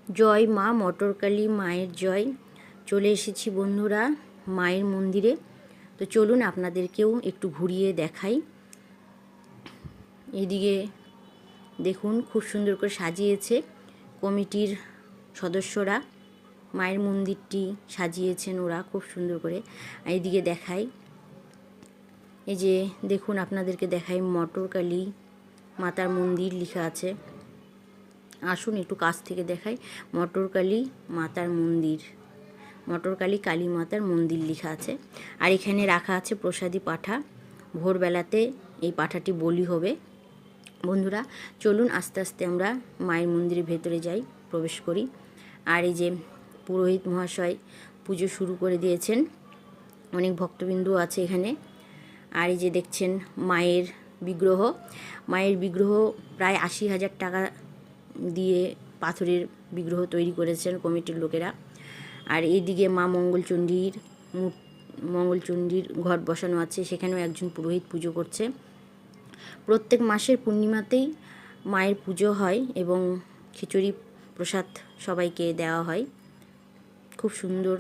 জয় মা মটরকালী মায়ের জয়। চলে এসেছি বন্ধুরা মায়ের মন্দিরে। তো চলুন আপনাদেরকেও একটু ঘুরিয়ে দেখাই। এদিকে দেখুন খুব সুন্দর করে সাজিয়েছে কমিটির সদস্যরা, মায়ের মন্দিরটি সাজিয়েছেন ওরা খুব সুন্দর করে। এইদিকে দেখাই, এই যে দেখুন আপনাদেরকে দেখাই মটরকালী মাতার মন্দির লেখা আছে। আসুন একটু কাছ থেকে দেখাই, মটরকালী মাতার মন্দির, মটরকালী কালী মাতার মন্দির লেখা আছে। আর এখানে রাখা আছে প্রসাদী পাঠা, ভোরবেলাতে এই পাঠাটি বলি হবে। বন্ধুরা চলুন আস্তে আস্তে আমরা মায়ের মন্দিরের ভেতরে যাই, প্রবেশ করি। আর এই যে পুরোহিত মহাশয় পুজো শুরু করে দিয়েছেন, অনেক ভক্তবিন্দু আছে এখানে। আর এই যে দেখছেন মায়ের বিগ্রহ, মায়ের বিগ্রহ প্রায় ৮০,০০০ টাকা দিয়ে পাথরের বিগ্রহ তৈরি করেছেন কমিটির লোকেরা। আর এইদিকে মা মঙ্গলচণ্ডীর ঘট বসানো আছে, সেখানেও একজন পুরোহিত পুজো করছে। প্রত্যেক মাসের পূর্ণিমাতেই মায়ের পুজো হয় এবং খিচুড়ি প্রসাদ সবাইকে দেওয়া হয়। খুব সুন্দর